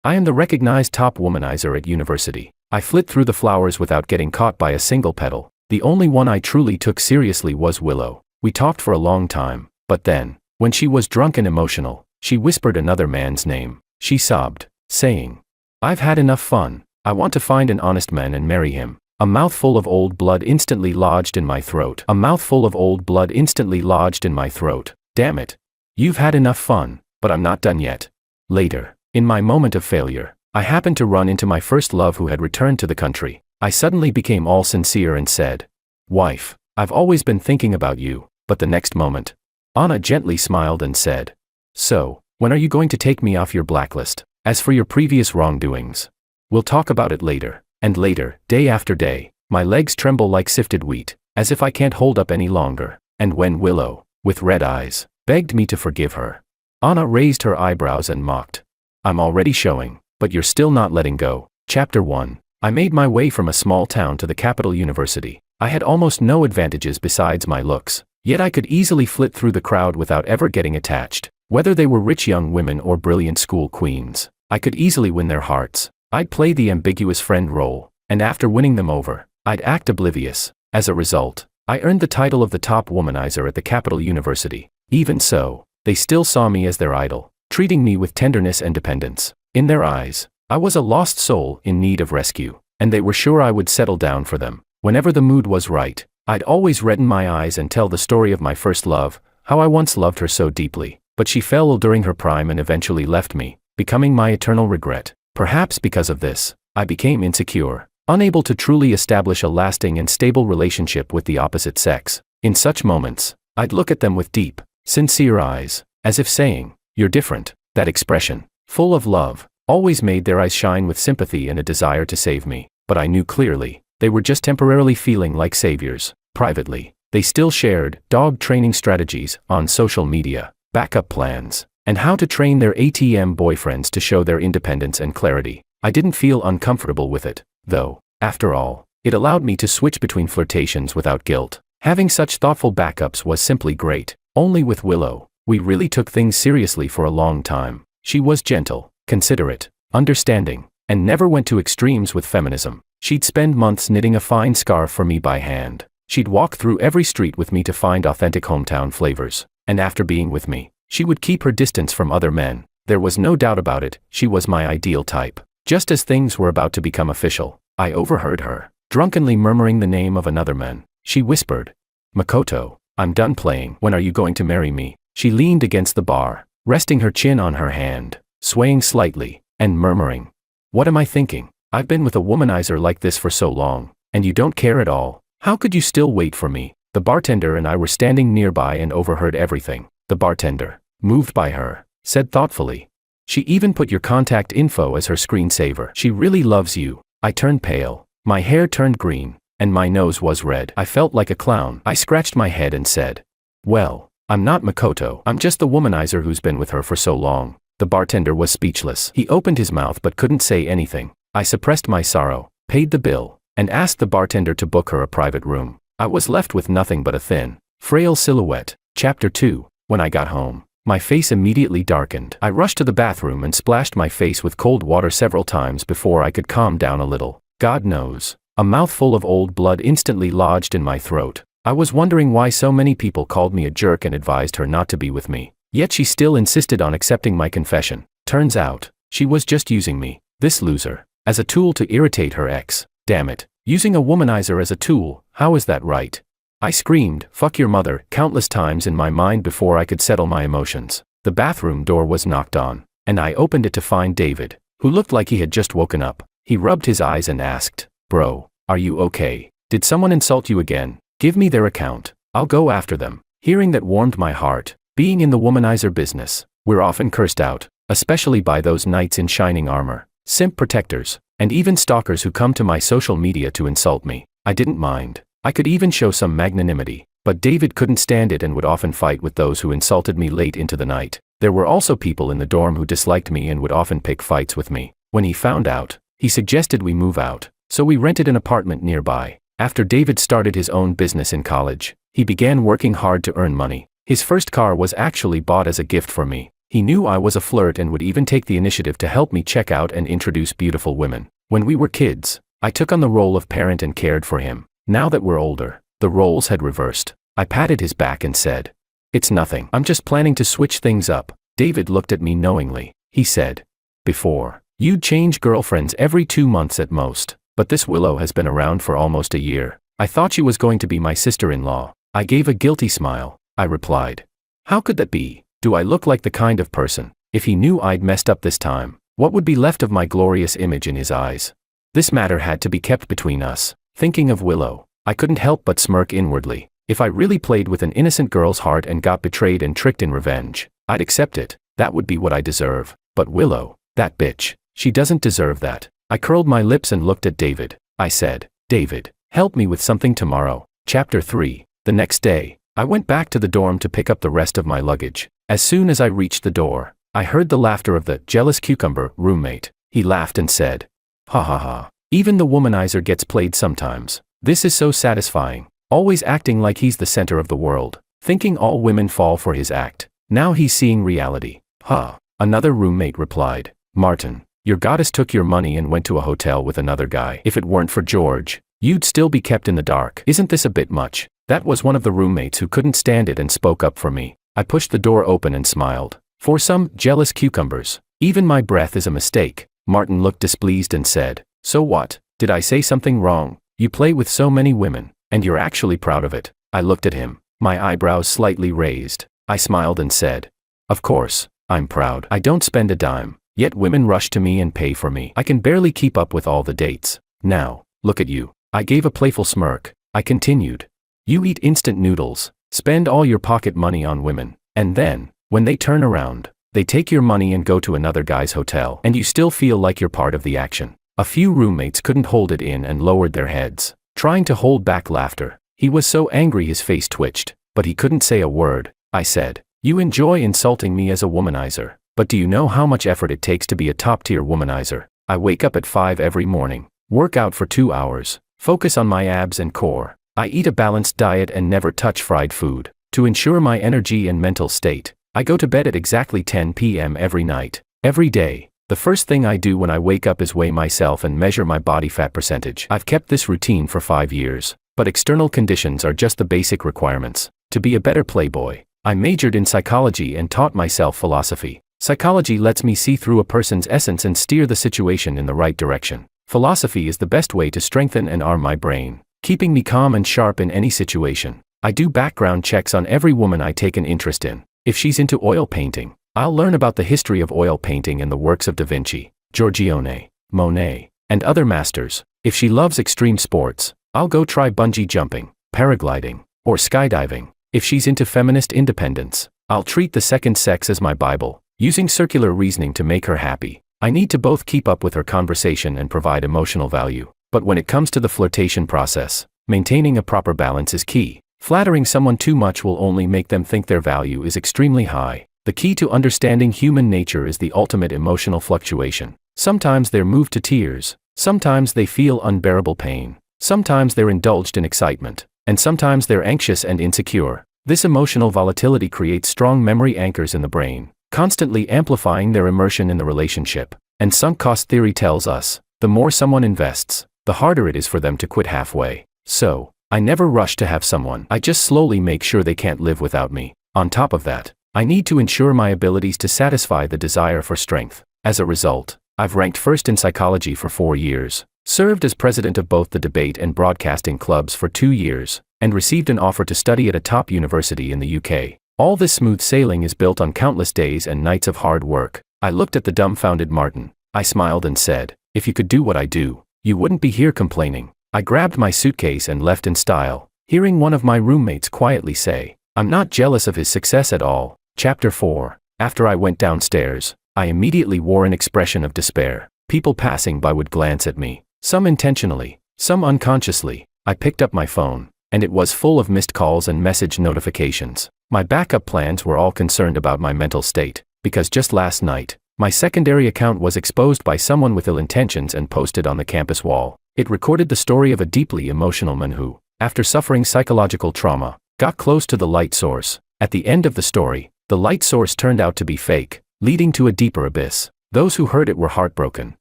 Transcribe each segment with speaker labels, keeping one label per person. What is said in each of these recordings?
Speaker 1: I am the recognized top womanizer at university. I flit through the flowers without getting caught by a single petal. The only one I truly took seriously was Willow. We talked for a long time, but then, when she was drunk and emotional, she whispered another man's name. She sobbed, saying, "I've had enough fun. I want to find an honest man and marry him." A mouthful of old blood instantly lodged in my throat. A mouthful of old blood instantly lodged in my throat. Damn it. You've had enough fun, but I'm not done yet. Later, in my moment of failure, I happened to run into my first love who had returned to the country. I suddenly became all sincere and said, "Wife, I've always been thinking about you," but the next moment, Anna gently smiled and said, "So, when are you going to take me off your blacklist? As for your previous wrongdoings, we'll talk about it later." And later, day after day, my legs tremble like sifted wheat, as if I can't hold up any longer. And when Willow, with red eyes, begged me to forgive her, Anna raised her eyebrows and mocked. "I'm already showing, but you're still not letting go." Chapter 1. I made my way from a small town to the capital university. I had almost no advantages besides my looks, yet I could easily flit through the crowd without ever getting attached. Whether they were rich young women or brilliant school queens, I could easily win their hearts. I'd play the ambiguous friend role, and after winning them over, I'd act oblivious. As a result, I earned the title of the top womanizer at the capital university. Even so, they still saw me as their idol, treating me with tenderness and dependence. In their eyes, I was a lost soul in need of rescue, and they were sure I would settle down for them. Whenever the mood was right, I'd always redden my eyes and tell the story of my first love, how I once loved her so deeply, but she fell ill during her prime and eventually left me, becoming my eternal regret. Perhaps because of this, I became insecure, unable to truly establish a lasting and stable relationship with the opposite sex. In such moments, I'd look at them with deep, sincere eyes, as if saying, "You're different." That expression, full of love, always made their eyes shine with sympathy and a desire to save me. But I knew clearly, they were just temporarily feeling like saviors. Privately, they still shared dog training strategies on social media, backup plans, and how to train their ATM boyfriends to show their independence and clarity. I didn't feel uncomfortable with it, though. After all, it allowed me to switch between flirtations without guilt. Having such thoughtful backups was simply great. Only with Willow, we really took things seriously for a long time. She was gentle, considerate, understanding, and never went to extremes with feminism. She'd spend months knitting a fine scarf for me by hand. She'd walk through every street with me to find authentic hometown flavors. And after being with me, she would keep her distance from other men. There was no doubt about it, she was my ideal type. Just as things were about to become official, I overheard her, drunkenly murmuring the name of another man. She whispered, "Makoto, I'm done playing. When are you going to marry me?" She leaned against the bar, resting her chin on her hand, swaying slightly, and murmuring, "What am I thinking? I've been with a womanizer like this for so long, and you don't care at all. How could you still wait for me?" The bartender and I were standing nearby and overheard everything. The bartender, moved by her, said thoughtfully, "She even put your contact info as her screensaver. She really loves you." I turned pale, my hair turned green, and my nose was red. I felt like a clown. I scratched my head and said, "Well, I'm not Makoto. I'm just the womanizer who's been with her for so long." The bartender was speechless. He opened his mouth but couldn't say anything. I suppressed my sorrow, paid the bill, and asked the bartender to book her a private room. I was left with nothing but a thin, frail silhouette. Chapter 2. When I got home, my face immediately darkened. I rushed to the bathroom and splashed my face with cold water several times before I could calm down a little. God knows, a mouthful of old blood instantly lodged in my throat. I was wondering why so many people called me a jerk and advised her not to be with me. Yet she still insisted on accepting my confession. Turns out, she was just using me, this loser, as a tool to irritate her ex. Damn it, using a womanizer as a tool, how is that right? I screamed, "Fuck your mother," countless times in my mind before I could settle my emotions. The bathroom door was knocked on, and I opened it to find David, who looked like he had just woken up. He rubbed his eyes and asked, "Bro, are you okay? Did someone insult you again? Give me their account. I'll go after them." Hearing that warmed my heart. Being in the womanizer business, we're often cursed out, especially by those knights in shining armor, simp protectors, and even stalkers who come to my social media to insult me. I didn't mind. I could even show some magnanimity, but David couldn't stand it and would often fight with those who insulted me late into the night. There were also people in the dorm who disliked me and would often pick fights with me. When he found out, he suggested we move out, so we rented an apartment nearby. After David started his own business in college, he began working hard to earn money. His first car was actually bought as a gift for me. He knew I was a flirt and would even take the initiative to help me check out and introduce beautiful women. When we were kids, I took on the role of parent and cared for him. Now that we're older, the roles had reversed. I patted his back and said, "It's nothing. I'm just planning to switch things up." David looked at me knowingly. He said, "Before, you'd change girlfriends every 2 months at most, but this Willow has been around for almost a year. I thought she was going to be my sister-in-law." I gave a guilty smile. I replied, "How could that be? Do I look like the kind of person? If he knew I'd messed up this time, what would be left of my glorious image in his eyes?" This matter had to be kept between us. Thinking of Willow, I couldn't help but smirk inwardly. If I really played with an innocent girl's heart and got betrayed and tricked in revenge, I'd accept it. That would be what I deserve. But Willow, that bitch, she doesn't deserve that. I curled my lips and looked at David. I said, "David, help me with something tomorrow." Chapter 3. The next day, I went back to the dorm to pick up the rest of my luggage. As soon as I reached the door, I heard the laughter of the jealous cucumber roommate. He laughed and said, "Ha ha ha. Even the womanizer gets played sometimes. This is so satisfying. Always acting like he's the center of the world, thinking all women fall for his act. Now he's seeing reality." "Ha." Another roommate replied, "Martin, your goddess took your money and went to a hotel with another guy. If it weren't for George, you'd still be kept in the dark. Isn't this a bit much?" That was one of the roommates who couldn't stand it and spoke up for me. I pushed the door open and smiled. "For some jealous cucumbers, even my breath is a mistake." Martin looked displeased and said, "So what? Did I say something wrong? You play with so many women, and you're actually proud of it." I looked at him, my eyebrows slightly raised. I smiled and said, "Of course, I'm proud. I don't spend a dime, yet women rush to me and pay for me. I can barely keep up with all the dates. Now, look at you." I gave a playful smirk. I continued, "You eat instant noodles, spend all your pocket money on women, and then, when they turn around, they take your money and go to another guy's hotel, and you still feel like you're part of the action." A few roommates couldn't hold it in and lowered their heads, trying to hold back laughter. He was so angry his face twitched, but he couldn't say a word. I said, "You enjoy insulting me as a womanizer, but do you know how much effort it takes to be a top-tier womanizer? I wake up at 5 every morning, work out for 2 hours, focus on my abs and core. I eat a balanced diet and never touch fried food. To ensure my energy and mental state, I go to bed at exactly 10 p.m. every night. Every day, the first thing I do when I wake up is weigh myself and measure my body fat percentage. I've kept this routine for 5 years, but external conditions are just the basic requirements. To be a better playboy, I majored in psychology and taught myself philosophy. Psychology lets me see through a person's essence and steer the situation in the right direction. Philosophy is the best way to strengthen and arm my brain, keeping me calm and sharp in any situation. I do background checks on every woman I take an interest in. If she's into oil painting, I'll learn about the history of oil painting and the works of Da Vinci, Giorgione, Monet, and other masters. If she loves extreme sports, I'll go try bungee jumping, paragliding, or skydiving. If she's into feminist independence, I'll treat the second sex as my Bible, using circular reasoning to make her happy. I need to both keep up with her conversation and provide emotional value. But when it comes to the flirtation process, maintaining a proper balance is key. Flattering someone too much will only make them think their value is extremely high. The key to understanding human nature is the ultimate emotional fluctuation. Sometimes they're moved to tears, sometimes they feel unbearable pain, sometimes they're indulged in excitement, and sometimes they're anxious and insecure. This emotional volatility creates strong memory anchors in the brain, constantly amplifying their immersion in the relationship. And sunk cost theory tells us, the more someone invests, the harder it is for them to quit halfway. So, I never rush to have someone. I just slowly make sure they can't live without me. On top of that, I need to ensure my abilities to satisfy the desire for strength. As a result, I've ranked first in psychology for 4 years, served as president of both the debate and broadcasting clubs for 2 years, and received an offer to study at a top university in the UK. All this smooth sailing is built on countless days and nights of hard work. I looked at the dumbfounded Martin. I smiled and said, "If you could do what I do, you wouldn't be here complaining." I grabbed my suitcase and left in style, hearing one of my roommates quietly say, "I'm not jealous of his success at all." Chapter 4. After I went downstairs, I immediately wore an expression of despair. People passing by would glance at me, some intentionally, some unconsciously. I picked up my phone, and it was full of missed calls and message notifications. My backup plans were all concerned about my mental state, because just last night, my secondary account was exposed by someone with ill intentions and posted on the campus wall. It recorded the story of a deeply emotional man who, after suffering psychological trauma, got close to the light source. At the end of the story, The light source turned out to be fake, leading to a deeper abyss. Those who heard it were heartbroken,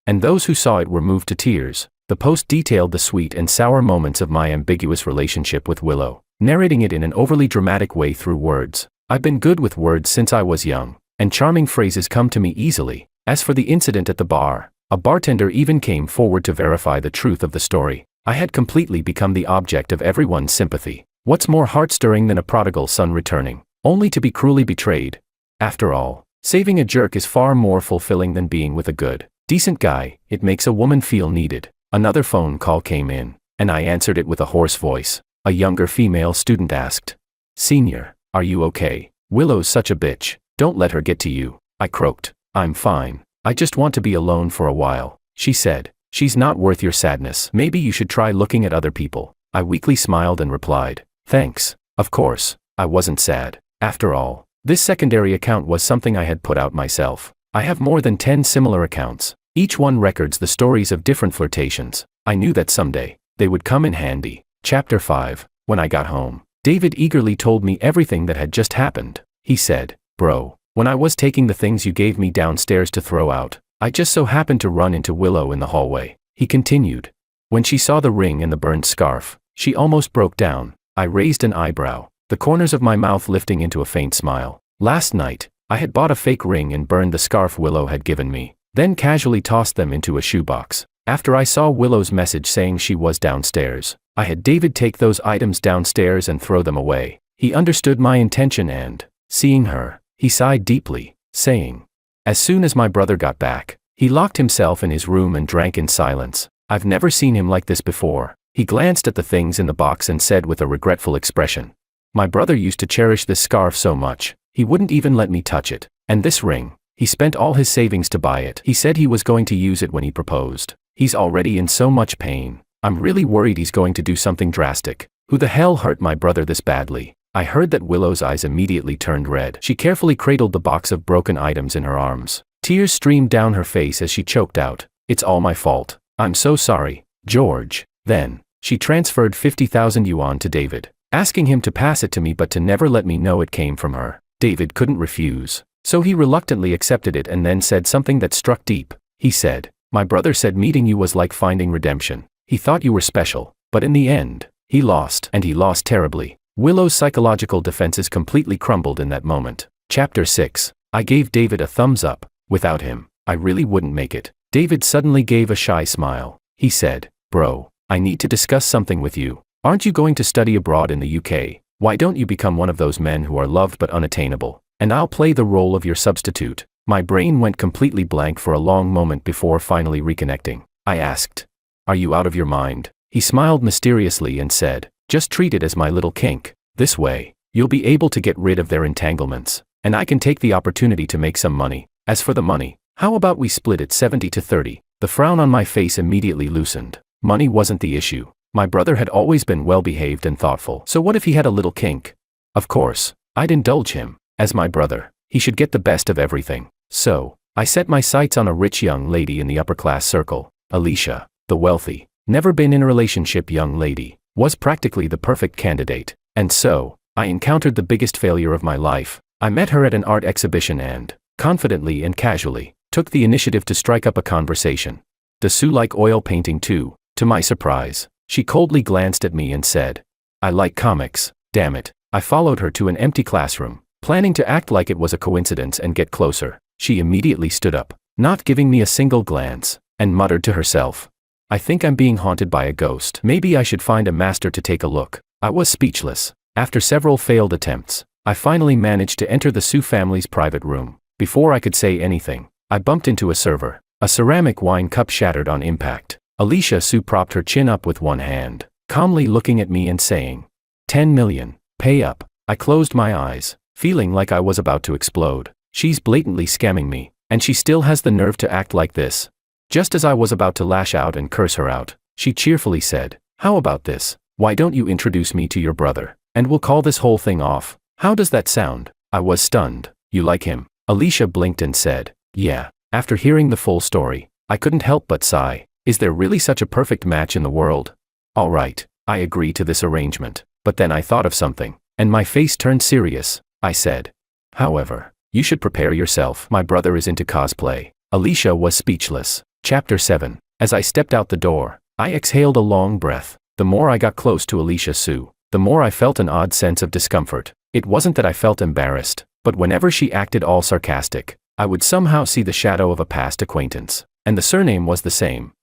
Speaker 1: and those who saw it were moved to tears. The post detailed the sweet and sour moments of my ambiguous relationship with Willow, narrating it in an overly dramatic way through words. I've been good with words since I was young, and charming phrases come to me easily. As for the incident at the bar, a bartender even came forward to verify the truth of the story. I had completely become the object of everyone's sympathy. What's more heart-stirring than a prodigal son returning, only to be cruelly betrayed? After all, saving a jerk is far more fulfilling than being with a good, decent guy. It makes a woman feel needed. Another phone call came in, and I answered it with a hoarse voice. A younger female student asked, "Senior, are you okay? Willow's such a bitch, don't let her get to you." I croaked, "I'm fine. I just want to be alone for a while." She said, "She's not worth your sadness. Maybe you should try looking at other people." I weakly smiled and replied, "Thanks." Of course, I wasn't sad. After all, this secondary account was something I had put out myself. I have more than 10 similar accounts. Each one records the stories of different flirtations. I knew that someday, they would come in handy. Chapter 5. When I got home, David eagerly told me everything that had just happened. He said, "Bro, when I was taking the things you gave me downstairs to throw out, I just so happened to run into Willow in the hallway." He continued. "When she saw the ring and the burned scarf, she almost broke down." I raised an eyebrow, the corners of my mouth lifting into a faint smile. "Last night, I had bought a fake ring and burned the scarf Willow had given me, then casually tossed them into a shoebox. After I saw Willow's message saying she was downstairs, I had David take those items downstairs and throw them away." He understood my intention and, seeing her, he sighed deeply, saying, "As soon as my brother got back, he locked himself in his room and drank in silence. I've never seen him like this before." He glanced at the things in the box and said with a regretful expression, "My brother used to cherish this scarf so much, he wouldn't even let me touch it. And this ring, he spent all his savings to buy it. He said he was going to use it when he proposed. He's already in so much pain. I'm really worried he's going to do something drastic. Who the hell hurt my brother this badly?" I heard that Willow's eyes immediately turned red. She carefully cradled the box of broken items in her arms. Tears streamed down her face as she choked out, "It's all my fault. I'm so sorry, George." Then, she transferred 50,000 yuan to David, asking him to pass it to me but to never let me know it came from her. David couldn't refuse, so he reluctantly accepted it and then said something that struck deep. He said, "My brother said meeting you was like finding redemption. He thought you were special, but in the end, he lost, and he lost terribly." Willow's psychological defenses completely crumbled in that moment. Chapter 6. I gave David a thumbs up. Without him, I really wouldn't make it. David suddenly gave a shy smile. He said, "Bro, I need to discuss something with you. Aren't you going to study abroad in the UK? Why don't you become one of those men who are loved but unattainable, and I'll play the role of your substitute?" My brain went completely blank for a long moment before finally reconnecting. I asked, "Are you out of your mind?" He smiled mysteriously and said, "Just treat it as my little kink. This way, you'll be able to get rid of their entanglements, and I can take the opportunity to make some money. As for the money, how about we split it 70 to 30? The frown on my face immediately loosened. Money wasn't the issue. My brother had always been well-behaved and thoughtful. So what if he had a little kink? Of course, I'd indulge him. As my brother, he should get the best of everything. So, I set my sights on a rich young lady in the upper-class circle. Alicia, the wealthy, never been in a relationship young lady, was practically the perfect candidate. And so, I encountered the biggest failure of my life. I met her at an art exhibition and, confidently and casually, took the initiative to strike up a conversation. "Does Sue like oil painting too?" To my surprise, she coldly glanced at me and said, "I like comics." Damn it. I followed her to an empty classroom, planning to act like it was a coincidence and get closer. She immediately stood up, not giving me a single glance, and muttered to herself, "I think I'm being haunted by a ghost. Maybe I should find a master to take a look." I was speechless. After several failed attempts, I finally managed to enter the Sue family's private room. Before I could say anything, I bumped into a server. A ceramic wine cup shattered on impact. Alicia Sue propped her chin up with one hand, calmly looking at me and saying, 10 million, pay up." I closed my eyes, feeling like I was about to explode. She's blatantly scamming me, and she still has the nerve to act like this. Just as I was about to lash out and curse her out, she cheerfully said, "How about this? Why don't you introduce me to your brother, and we'll call this whole thing off? How does that sound?" I was stunned. "You like him?" Alicia blinked and said, "Yeah." After hearing the full story, I couldn't help but sigh. Is there really such a perfect match in the world? All right, I agree to this arrangement. But then I thought of something, and my face turned serious. I said, However, you should prepare yourself. My brother is into cosplay. Alicia was speechless. Chapter 7. As I stepped out the door, I exhaled a long breath. The more I got close to Alicia Sue, the more I felt an odd sense of discomfort. It wasn't that I felt embarrassed, but whenever she acted all sarcastic, I would somehow see the shadow of a past acquaintance, and the surname was the same.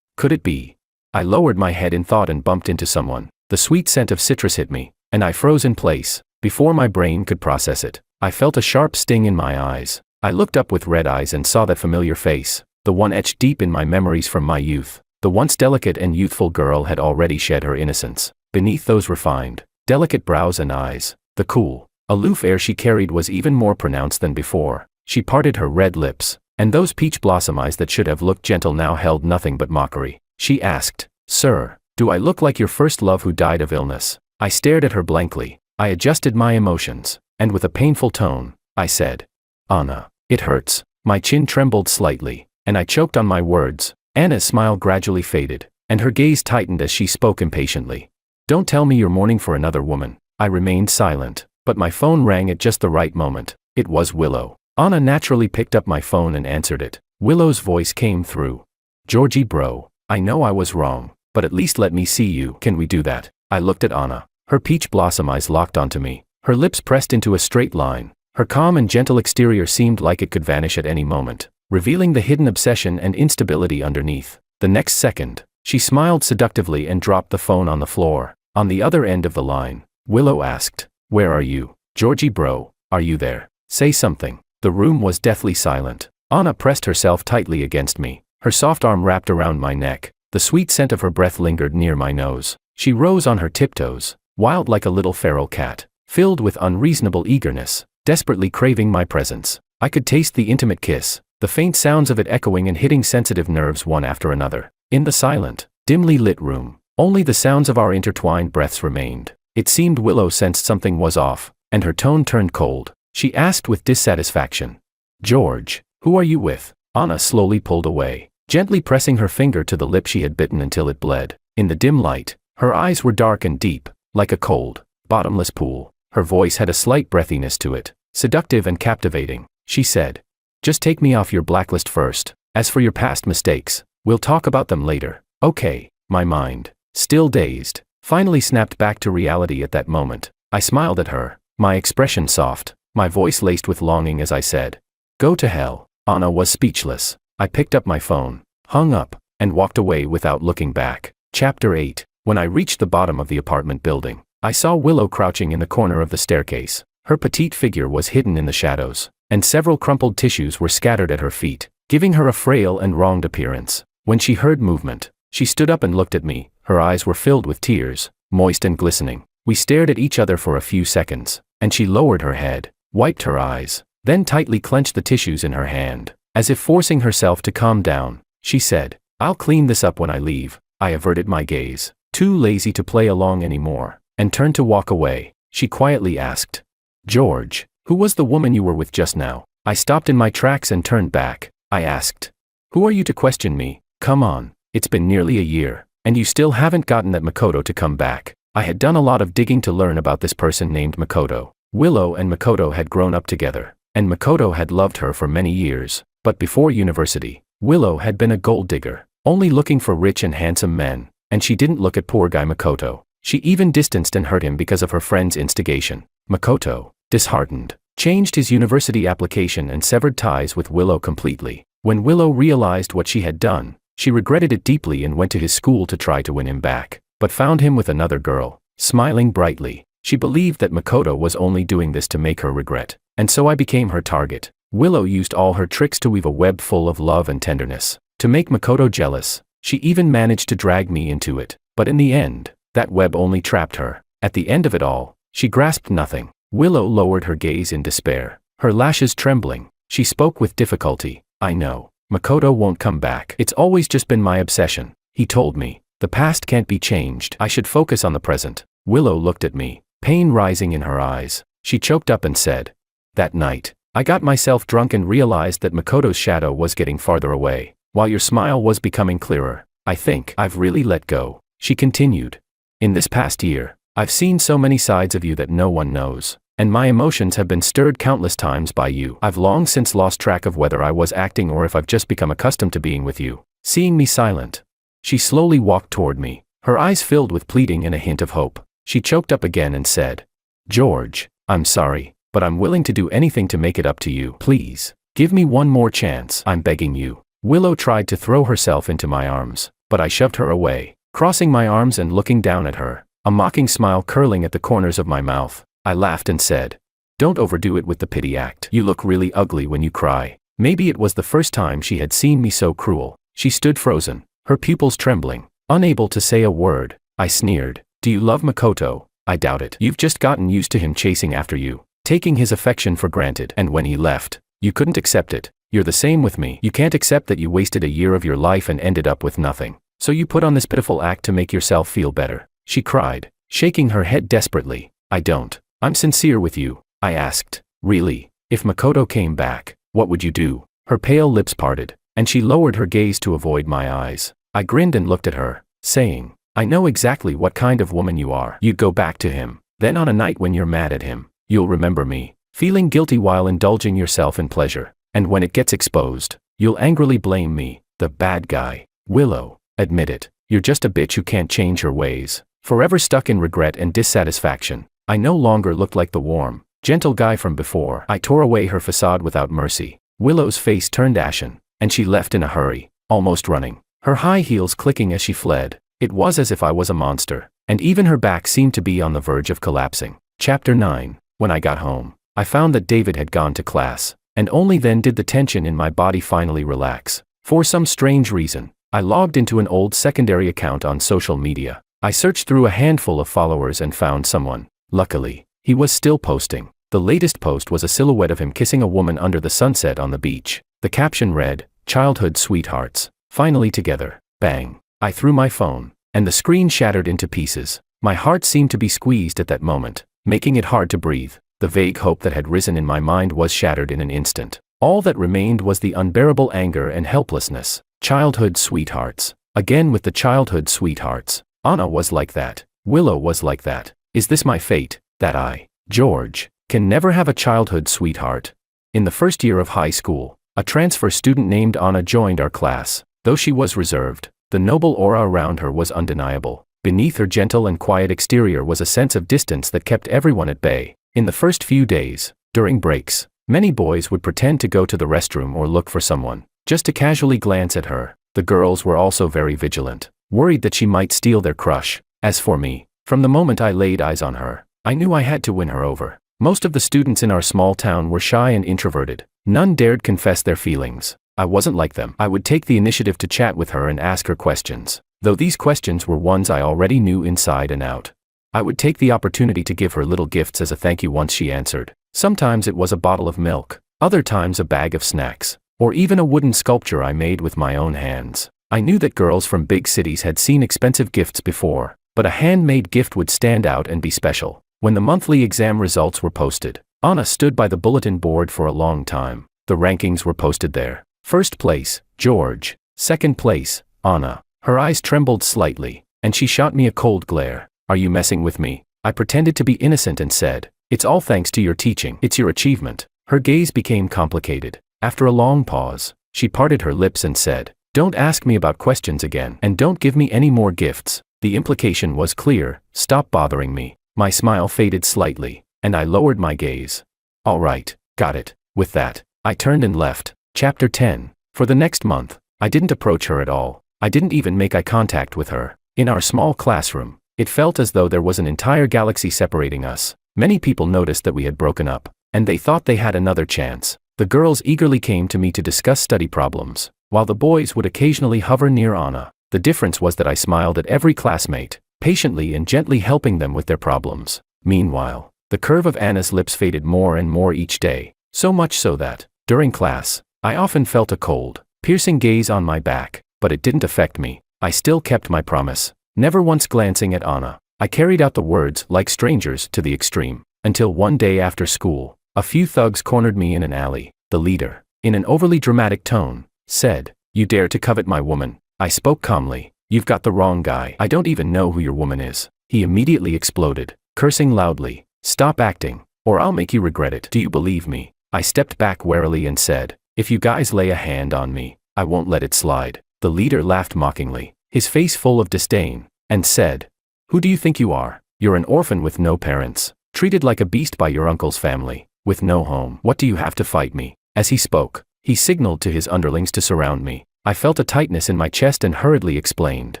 Speaker 1: Could it be? I lowered my head in thought and bumped into someone. The sweet scent of citrus hit me, and I froze in place. Before my brain could process it, I felt a sharp sting in my eyes. I looked up with red eyes and saw that familiar face, the one etched deep in my memories from my youth. The once delicate and youthful girl had already shed her innocence. Beneath those refined, delicate brows and eyes, the cool, aloof air she carried was even more pronounced than before. She parted her red lips, and those peach blossom eyes that should have looked gentle now held nothing but mockery. She asked, "Sir, do I look like your first love who died of illness?" I stared at her blankly. I adjusted my emotions, and with a painful tone, I said, "Anna, it hurts." My chin trembled slightly, and I choked on my words. Anna's smile gradually faded, and her gaze tightened as she spoke impatiently. "Don't tell me you're mourning for another woman." I remained silent, but my phone rang at just the right moment. It was Willow. Anna naturally picked up my phone and answered it. Willow's voice came through. "Georgie bro, I know I was wrong, but at least let me see you. Can we do that?" I looked at Anna. Her peach blossom eyes locked onto me. Her lips pressed into a straight line. Her calm and gentle exterior seemed like it could vanish at any moment, revealing the hidden obsession and instability underneath. The next second, she smiled seductively and dropped the phone on the floor. On the other end of the line, Willow asked, "Where are you? Georgie bro, are you there? Say something." The room was deathly silent. Anna pressed herself tightly against me, her soft arm wrapped around my neck. The sweet scent of her breath lingered near my nose. She rose on her tiptoes, wild like a little feral cat, filled with unreasonable eagerness, desperately craving my presence. I could taste the intimate kiss, the faint sounds of it echoing and hitting sensitive nerves one after another. In the silent, dimly lit room, only the sounds of our intertwined breaths remained. It seemed Willow sensed something was off, and her tone turned cold. She asked with dissatisfaction, "George, who are you with?" Anna slowly pulled away, gently pressing her finger to the lip she had bitten until it bled. In the dim light, her eyes were dark and deep, like a cold, bottomless pool. Her voice had a slight breathiness to it, seductive and captivating. She said, "Just take me off your blacklist first. As for your past mistakes, we'll talk about them later." Okay. My mind, still dazed, finally snapped back to reality at that moment. I smiled at her, my expression soft, my voice laced with longing as I said, "Go to hell." Anna was speechless. I picked up my phone, hung up, and walked away without looking back. Chapter 8. When I reached the bottom of the apartment building, I saw Willow crouching in the corner of the staircase. Her petite figure was hidden in the shadows, and several crumpled tissues were scattered at her feet, giving her a frail and wronged appearance. When she heard movement, she stood up and looked at me. Her eyes were filled with tears, moist and glistening. We stared at each other for a few seconds, and she lowered her head, wiped her eyes, then tightly clenched the tissues in her hand. As if forcing herself to calm down, she said, "I'll clean this up when I leave." I averted my gaze, too lazy to play along anymore, and turned to walk away. She quietly asked, "George, who was the woman you were with just now?" I stopped in my tracks and turned back. I asked, "Who are you to question me? Come on, it's been nearly a year, and you still haven't gotten that Makoto to come back." I had done a lot of digging to learn about this person named Makoto. Willow and Makoto had grown up together, and Makoto had loved her for many years. But before university, Willow had been a gold digger, only looking for rich and handsome men, and she didn't look at poor guy Makoto. She even distanced and hurt him because of her friend's instigation. Makoto, disheartened, changed his university application and severed ties with Willow completely. When Willow realized what she had done, she regretted it deeply and went to his school to try to win him back, but found him with another girl, smiling brightly. She believed that Makoto was only doing this to make her regret, and so I became her target. Willow used all her tricks to weave a web full of love and tenderness. To make Makoto jealous, she even managed to drag me into it. But in the end, that web only trapped her. At the end of it all, she grasped nothing. Willow lowered her gaze in despair, her lashes trembling. She spoke with difficulty. "I know. Makoto won't come back. It's always just been my obsession. He told me, the past can't be changed. I should focus on the present." Willow looked at me, pain rising in her eyes. She choked up and said, "That night, I got myself drunk and realized that Makoto's shadow was getting farther away, while your smile was becoming clearer. I think I've really let go." She continued, "In this past year, I've seen so many sides of you that no one knows. and my emotions have been stirred countless times by you. I've long since lost track of whether I was acting or if I've just become accustomed to being with you. Seeing me silent, she slowly walked toward me, her eyes filled with pleading and a hint of hope. She choked up again and said, "George, I'm sorry, but I'm willing to do anything to make it up to you. Please, give me one more chance. I'm begging you." Willow tried to throw herself into my arms, but I shoved her away, crossing my arms and looking down at her, a mocking smile curling at the corners of my mouth. I laughed and said, "Don't overdo it with the pity act. You look really ugly when you cry." Maybe it was the first time she had seen me so cruel. She stood frozen, her pupils trembling, unable to say a word. I sneered, "Do you love Makoto? I doubt it. You've just gotten used to him chasing after you, taking his affection for granted, and when he left, you couldn't accept it. You're the same with me. You can't accept that you wasted a year of your life and ended up with nothing. So you put on this pitiful act to make yourself feel better." She cried, shaking her head desperately. "I don't. I'm sincere with you." I asked, "Really? If Makoto came back, what would you do?" Her pale lips parted, and she lowered her gaze to avoid my eyes. I grinned and looked at her, saying, "I know exactly what kind of woman you are. You'd go back to him. Then on a night when you're mad at him, you'll remember me, feeling guilty while indulging yourself in pleasure. And when it gets exposed, you'll angrily blame me, the bad guy." "Willow, admit it. You're just a bitch who can't change her ways. Forever stuck in regret and dissatisfaction." I no longer looked like the warm, gentle guy from before. I tore away her facade without mercy. Willow's face turned ashen, and she left in a hurry, almost running, her high heels clicking as she fled. It was as if I was a monster, and even her back seemed to be on the verge of collapsing. Chapter 9. When I got home, I found that David had gone to class, and only then did the tension in my body finally relax. For some strange reason, I logged into an old secondary account on social media. I searched through a handful of followers and found someone. Luckily, he was still posting. The latest post was a silhouette of him kissing a woman under the sunset on the beach. The caption read, "Childhood sweethearts, finally together." Bang. I threw my phone, and the screen shattered into pieces. My heart seemed to be squeezed at that moment, making it hard to breathe. The vague hope that had risen in my mind was shattered in an instant. All that remained was the unbearable anger and helplessness. Childhood sweethearts. Again with the childhood sweethearts. Anna was like that. Willow was like that. Is this my fate, that I, George, can never have a childhood sweetheart? In the first year of high school, a transfer student named Anna joined our class. Though she was reserved, the noble aura around her was undeniable. Beneath her gentle and quiet exterior was a sense of distance that kept everyone at bay. In the first few days, during breaks, many boys would pretend to go to the restroom or look for someone, just to casually glance at her. The girls were also very vigilant, worried that she might steal their crush. As for me, from the moment I laid eyes on her, I knew I had to win her over. Most of the students in our small town were shy and introverted. None dared confess their feelings. I wasn't like them. I would take the initiative to chat with her and ask her questions, though these questions were ones I already knew inside and out. I would take the opportunity to give her little gifts as a thank you once she answered. Sometimes it was a bottle of milk, other times a bag of snacks, or even a wooden sculpture I made with my own hands. I knew that girls from big cities had seen expensive gifts before, but a handmade gift would stand out and be special. When the monthly exam results were posted, Anna stood by the bulletin board for a long time. The rankings were posted there. First place, George. Second place, Anna. Her eyes trembled slightly, and she shot me a cold glare. "Are you messing with me?" I pretended to be innocent and said, "It's all thanks to your teaching. It's your achievement." Her gaze became complicated. After a long pause, she parted her lips and said, "Don't ask me about questions again, and don't give me any more gifts." The implication was clear: stop bothering me. My smile faded slightly, and I lowered my gaze. "All right, got it." With that, I turned and left. Chapter 10. For the next month, I didn't approach her at all. I didn't even make eye contact with her. In our small classroom, it felt as though there was an entire galaxy separating us. Many people noticed that we had broken up, and they thought they had another chance. The girls eagerly came to me to discuss study problems, while the boys would occasionally hover near Anna. The difference was that I smiled at every classmate, patiently and gently helping them with their problems. Meanwhile, the curve of Anna's lips faded more and more each day, so much so that, during class, I often felt a cold, piercing gaze on my back, but it didn't affect me. I still kept my promise, never once glancing at Anna. I carried out the words "like strangers" to the extreme, until one day after school, a few thugs cornered me in an alley. The leader, in an overly dramatic tone, said, "You dare to covet my woman?" I spoke calmly. "You've got the wrong guy. I don't even know who your woman is." He immediately exploded, cursing loudly. "Stop acting. or I'll make you regret it. Do you believe me? I stepped back warily and said, if you guys lay a hand on me, I won't let it slide. The leader laughed mockingly, his face full of disdain, and said, who do you think you are? You're an orphan with no parents, treated like a beast by your uncle's family, with no home. What do you have to fight me? As he spoke, he signaled to his underlings to surround me. I felt a tightness in my chest and hurriedly explained,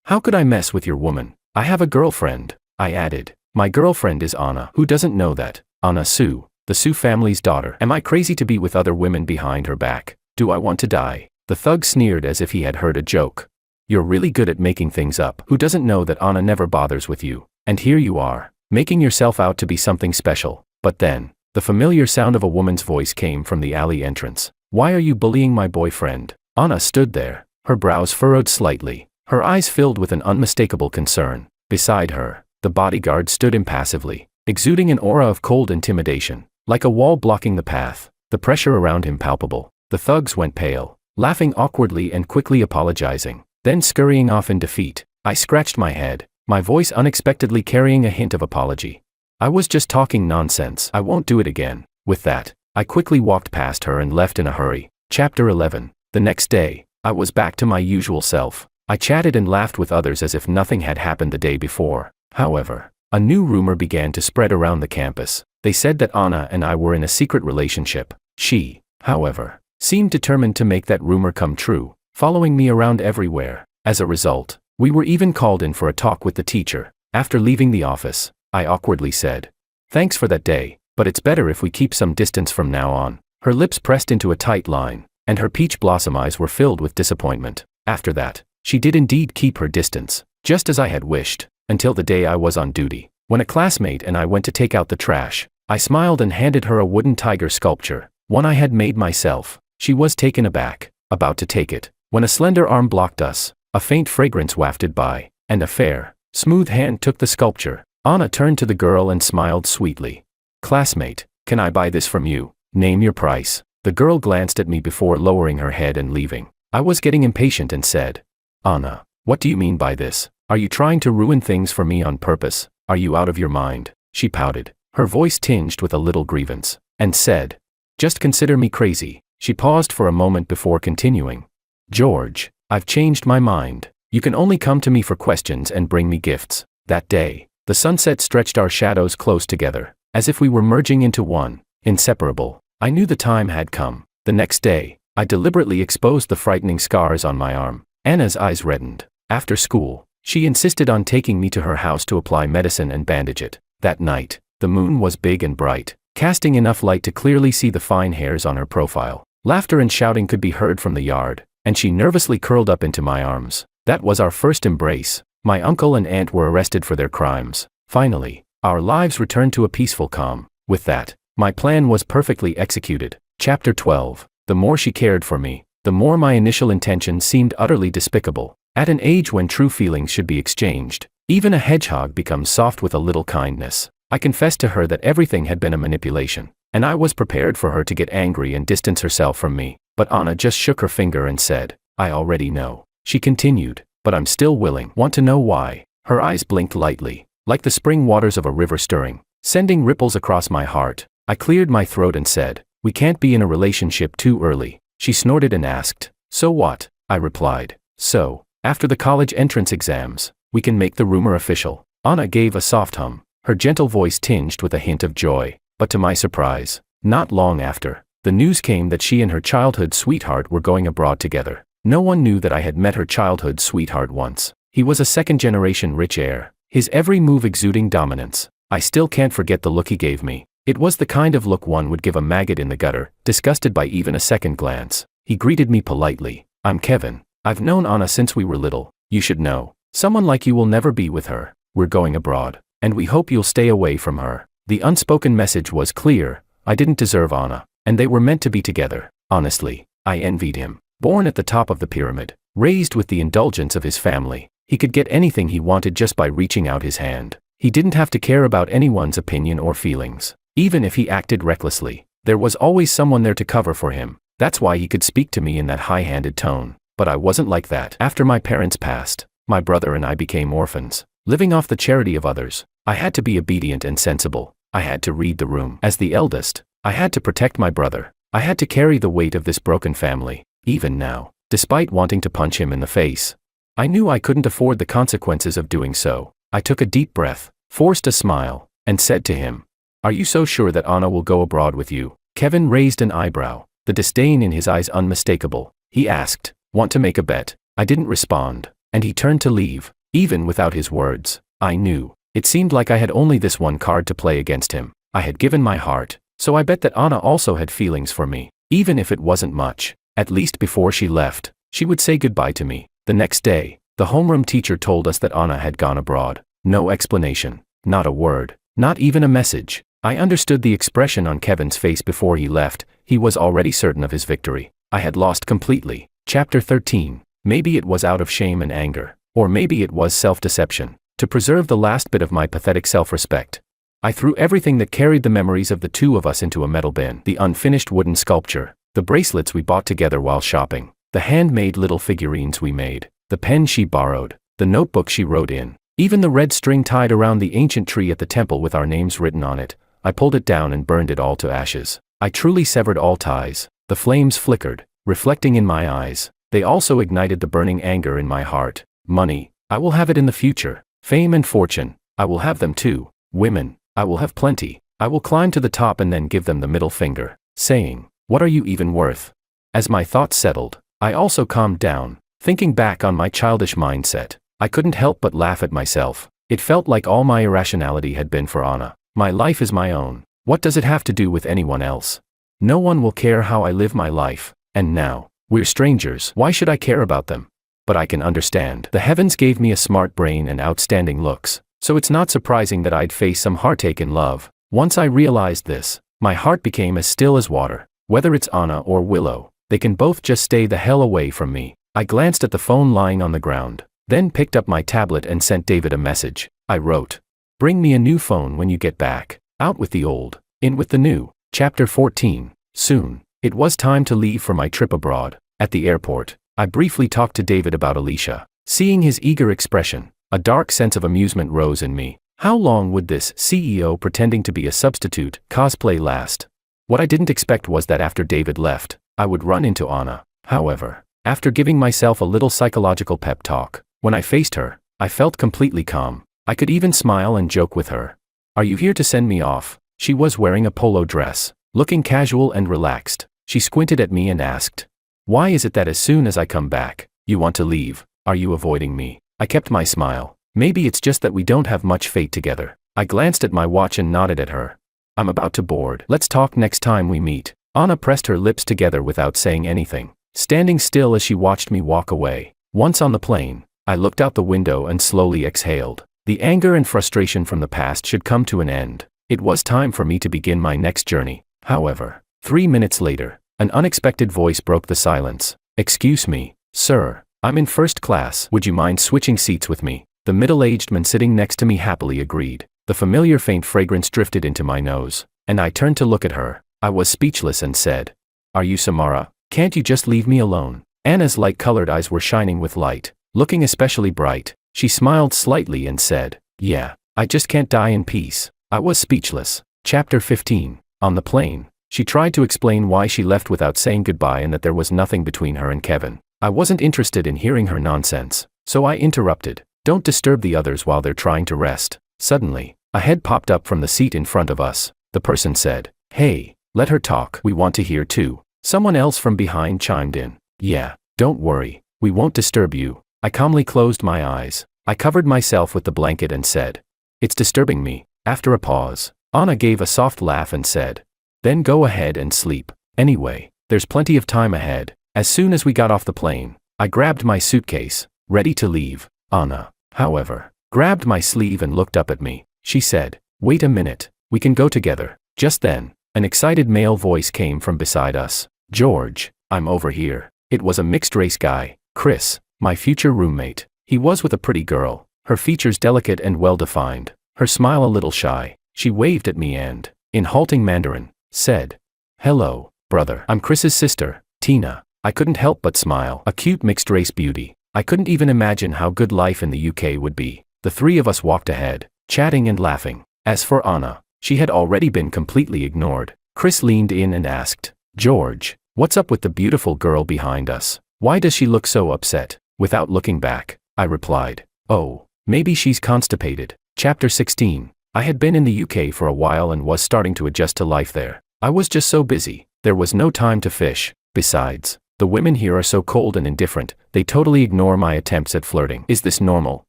Speaker 1: how could I mess with your woman? I have a girlfriend, I added. My girlfriend is Anna. Who doesn't know that? Anna Sue, the Sue family's daughter. Am I crazy to be with other women behind her back? Do I want to die? The thug sneered as if he had heard a joke. You're really good at making things up. Who doesn't know that Anna never bothers with you? And here you are, making yourself out to be something special. But then, the familiar sound of a woman's voice came from the alley entrance. Why are you bullying my boyfriend? Anna stood there, her brows furrowed slightly, her eyes filled with an unmistakable concern. Beside her, the bodyguard stood impassively, exuding an aura of cold intimidation, like a wall blocking the path, the pressure around him palpable. The thugs went pale, laughing awkwardly and quickly apologizing, then scurrying off in defeat. I scratched my head, my voice unexpectedly carrying a hint of apology. I was just talking nonsense. I won't do it again. With that, I quickly walked past her and left in a hurry. Chapter 11. The next day, I was back to my usual self. I chatted and laughed with others as if nothing had happened the day before. However, a new rumor began to spread around the campus. They said that Anna and I were in a secret relationship. She, however, seemed determined to make that rumor come true, following me around everywhere. As a result, we were even called in for a talk with the teacher. After leaving the office, I awkwardly said, thanks for that day, but it's better if we keep some distance from now on. Her lips pressed into a tight line, and her peach blossom eyes were filled with disappointment. After that, she did indeed keep her distance, just as I had wished, until the day I was on duty. When a classmate and I went to take out the trash, I smiled and handed her a wooden tiger sculpture, one I had made myself. She was taken aback, about to take it, when a slender arm blocked us, a faint fragrance wafted by, and a fair, smooth hand took the sculpture. Anna turned to the girl and smiled sweetly. Classmate, can I buy this from you? Name your price. The girl glanced at me before lowering her head and leaving. I was getting impatient and said, Anna, what do you mean by this? Are you trying to ruin things for me on purpose? Are you out of your mind? She pouted, her voice tinged with a little grievance, and said, just consider me crazy. She paused for a moment before continuing. George, I've changed my mind. You can only come to me for questions and bring me gifts. That day, the sunset stretched our shadows close together, as if we were merging into one, inseparable. I knew the time had come. The next day, I deliberately exposed the frightening scars on my arm. Anna's eyes reddened. After school, she insisted on taking me to her house to apply medicine and bandage it. That night, the moon was big and bright, casting enough light to clearly see the fine hairs on her profile. Laughter and shouting could be heard from the yard, and she nervously curled up into my arms. That was our first embrace. My uncle and aunt were arrested for their crimes. Finally, our lives returned to a peaceful calm. With that, my plan was perfectly executed. Chapter 12. The more she cared for me, the more my initial intention seemed utterly despicable. At an age when true feelings should be exchanged, even a hedgehog becomes soft with a little kindness. I confessed to her that everything had been a manipulation, and I was prepared for her to get angry and distance herself from me. But Anna just shook her finger and said, I already know. She continued, but I'm still willing. Want to know why? Her eyes blinked lightly, like the spring waters of a river stirring, sending ripples across my heart. I cleared my throat and said, we can't be in a relationship too early. She snorted and asked, so what? I replied, so, after the college entrance exams, we can make the rumor official. Anna gave a soft hum, her gentle voice tinged with a hint of joy. But to my surprise, not long after, the news came that she and her childhood sweetheart were going abroad together. No one knew that I had met her childhood sweetheart once. He was a second-generation rich heir, his every move exuding dominance. I still can't forget the look he gave me. It was the kind of look one would give a maggot in the gutter, disgusted by even a second glance. He greeted me politely. I'm Kevin. I've known Anna since we were little. You should know. Someone like you will never be with her. We're going abroad, and we hope you'll stay away from her. The unspoken message was clear. I didn't deserve Anna, and they were meant to be together. Honestly, I envied him. Born at the top of the pyramid, raised with the indulgence of his family, he could get anything he wanted just by reaching out his hand. He didn't have to care about anyone's opinion or feelings. Even if he acted recklessly, there was always someone there to cover for him. That's why he could speak to me in that high-handed tone. But I wasn't like that. After my parents passed, my brother and I became orphans, living off the charity of others. I had to be obedient and sensible. I had to read the room. As the eldest, I had to protect my brother. I had to carry the weight of this broken family. Even now, despite wanting to punch him in the face, I knew I couldn't afford the consequences of doing so. I took a deep breath, forced a smile, and said to him, "Are you so sure that Anna will go abroad with you?" Kevin raised an eyebrow, the disdain in his eyes unmistakable. He asked, "Want to make a bet?" I didn't respond, and he turned to leave. Even without his words, I knew. It seemed like I had only this one card to play against him. I had given my heart, so I bet that Anna also had feelings for me, even if it wasn't much. At least before she left, she would say goodbye to me. The next day, the homeroom teacher told us that Anna had gone abroad. No explanation, not a word, not even a message. I understood the expression on Kevin's face before he left. He was already certain of his victory. I had lost completely. Chapter 13. Maybe it was out of shame and anger, or maybe it was self-deception. To preserve the last bit of my pathetic self-respect, I threw everything that carried the memories of the two of us into a metal bin. The unfinished wooden sculpture, the bracelets we bought together while shopping, the handmade little figurines we made, the pen she borrowed, the notebook she wrote in, even the red string tied around the ancient tree at the temple with our names written on it. I pulled it down and burned it all to ashes. I truly severed all ties. The flames flickered, reflecting in my eyes. They also ignited the burning anger in my heart. Money, I will have it in the future. Fame and fortune, I will have them too. Women, I will have plenty. I will climb to the top and then give them the middle finger, saying, "What are you even worth?" As my thoughts settled, I also calmed down, thinking back on my childish mindset. I couldn't help but laugh at myself. It felt like all my irrationality had been for Anna. My life is my own. What does it have to do with anyone else? No one will care how I live my life. And now, we're strangers. Why should I care about them? But I can understand. The heavens gave me a smart brain and outstanding looks, so it's not surprising that I'd face some heartache in love. Once I realized this, my heart became as still as water. Whether it's Anna or Willow, they can both just stay the hell away from me. I glanced at the phone lying on the ground, then picked up my tablet and sent David a message. I wrote, "Bring me a new phone when you get back. Out with the old, in with the new." Chapter 14. Soon, it was time to leave for my trip abroad. At the airport, I briefly talked to David about Alicia. Seeing his eager expression, a dark sense of amusement rose in me. How long would this CEO pretending to be a substitute cosplay last? What I didn't expect was that after David left, I would run into Anna. However, after giving myself a little psychological pep talk, when I faced her, I felt completely calm. I could even smile and joke with her. "Are you here to send me off?" She was wearing a polo dress, looking casual and relaxed. She squinted at me and asked, "Why is it that as soon as I come back, you want to leave? Are you avoiding me?" I kept my smile. Maybe it's just that we don't have much fate together. I glanced at my watch and nodded at her. "I'm about to board. Let's talk next time we meet." Anna pressed her lips together without saying anything, standing still as she watched me walk away. Once on the plane, I looked out the window and slowly exhaled. The anger and frustration from the past should come to an end. It was time for me to begin my next journey. However, 3 minutes later, an unexpected voice broke the silence. "Excuse me, sir. I'm in first class. Would you mind switching seats with me?" The middle-aged man sitting next to me happily agreed. The familiar faint fragrance drifted into my nose, and I turned to look at her. I was speechless and said, "Are you Samara? Can't you just leave me alone?" Anna's light-colored eyes were shining with light, looking especially bright. She smiled slightly and said, "Yeah, I just can't die in peace." I was speechless. Chapter 15. On the plane, she tried to explain why she left without saying goodbye and that there was nothing between her and Kevin. I wasn't interested in hearing her nonsense, so I interrupted. "Don't disturb the others while they're trying to rest." Suddenly, a head popped up from the seat in front of us. The person said, "Hey, let her talk. We want to hear too." Someone else from behind chimed in, "Yeah, don't worry. We won't disturb you." I calmly closed my eyes. I covered myself with the blanket and said, "It's disturbing me." After a pause, Anna gave a soft laugh and said, "Then go ahead and sleep. Anyway, there's plenty of time ahead." As soon as we got off the plane, I grabbed my suitcase, ready to leave. Anna, however, grabbed my sleeve and looked up at me. She said, "Wait a minute, we can go together." Just then, an excited male voice came from beside us. "George, I'm over here." It was a mixed-race guy, Chris, my future roommate. He was with a pretty girl, her features delicate and well-defined, her smile a little shy. She waved at me and, in halting Mandarin, said, "Hello, brother. I'm Chris's sister, Tina." I couldn't help but smile. A cute mixed-race beauty. I couldn't even imagine how good life in the UK would be. The three of us walked ahead, chatting and laughing. As for Anna, She had already been completely ignored. Chris leaned in and asked, "George, what's up with the beautiful girl behind us? Why does she look so upset?" Without looking back, I replied, "Oh, maybe she's constipated." Chapter 16. I had been in the UK for a while and was starting to adjust to life there. I was just so busy, there was no time to fish. Besides, the women here are so cold and indifferent, they totally ignore my attempts at flirting. Is this normal?